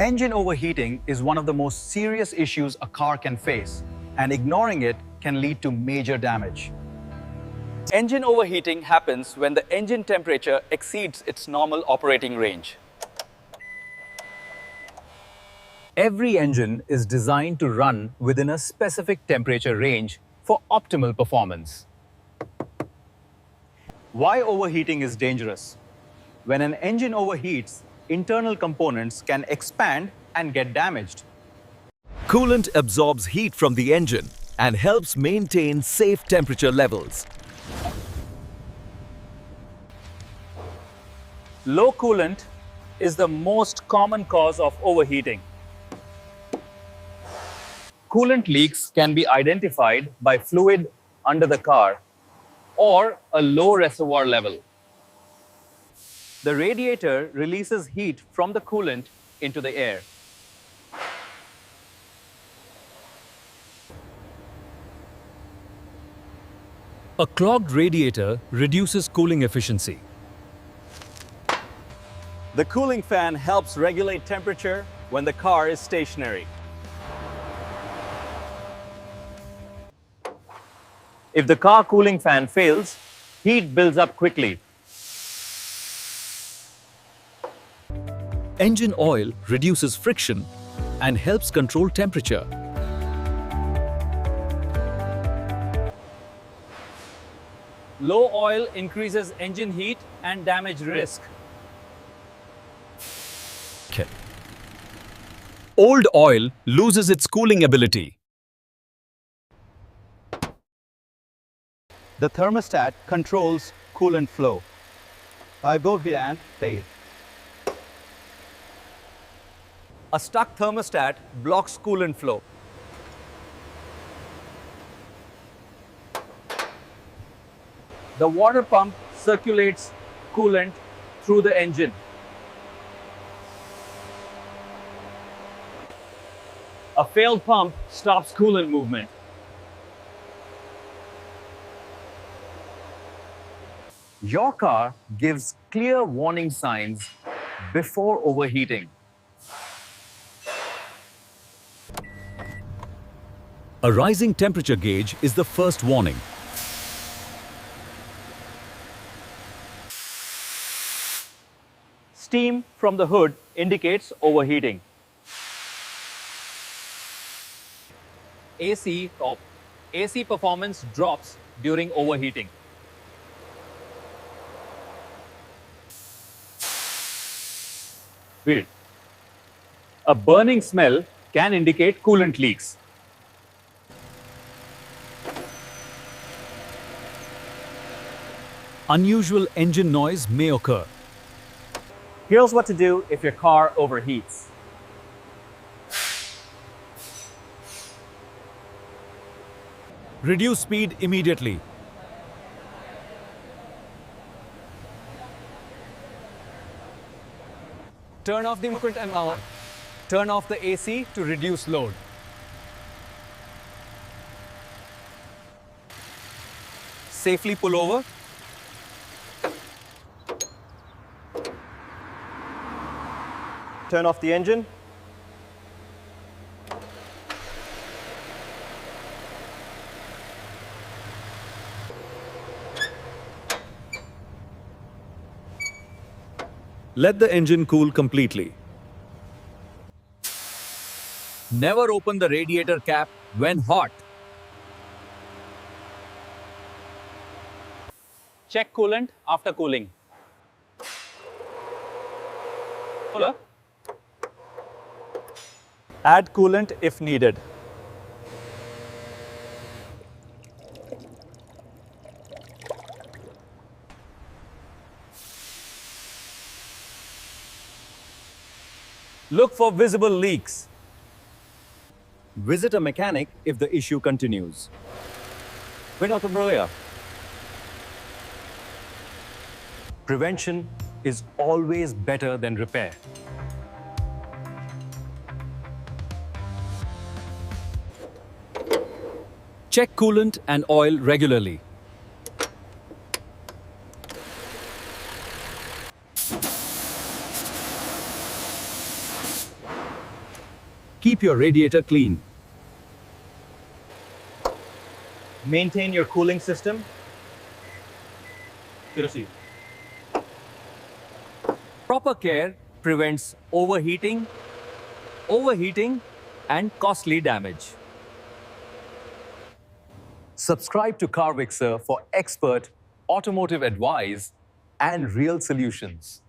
Engine overheating is one of the most serious issues a car can face, and ignoring it can lead to major damage. Engine overheating happens when the engine temperature exceeds its normal operating range. Every engine is designed to run within a specific temperature range for optimal performance. Why overheating is dangerous? When an engine overheats, internal components can expand and get damaged. Coolant absorbs heat from the engine and helps maintain safe temperature levels. Low coolant is the most common cause of overheating. Coolant leaks can be identified by fluid under the car or a low reservoir level. The radiator releases heat from the coolant into the air. A clogged radiator reduces cooling efficiency. The cooling fan helps regulate temperature when the car is stationary. If the car cooling fan fails, heat builds up quickly. Engine oil reduces friction and helps control temperature. Low oil increases engine heat and damage risk. Old oil loses its cooling ability. The thermostat controls coolant flow. I go here and play. A stuck thermostat blocks coolant flow. The water pump circulates coolant through the engine. A failed pump stops coolant movement. Your car gives clear warning signs before overheating. A rising temperature gauge is the first warning. Steam from the hood indicates overheating. AC performance drops during overheating. Weird. A burning smell can indicate coolant leaks. Unusual engine noise may occur. Here's what to do if your car overheats. Reduce speed immediately. Turn off the equipment and turn off the AC to reduce load. Safely pull over. Turn off the engine. Let the engine cool completely. Never open the radiator cap when hot. Check coolant after cooling. Add coolant if needed. Look for visible leaks. Visit a mechanic if the issue continues. Prevention is always better than repair. Check coolant and oil regularly. Keep your radiator clean. Maintain your cooling system. Proper care prevents overheating, and costly damage. Subscribe to CarVixer for expert automotive advice and real solutions.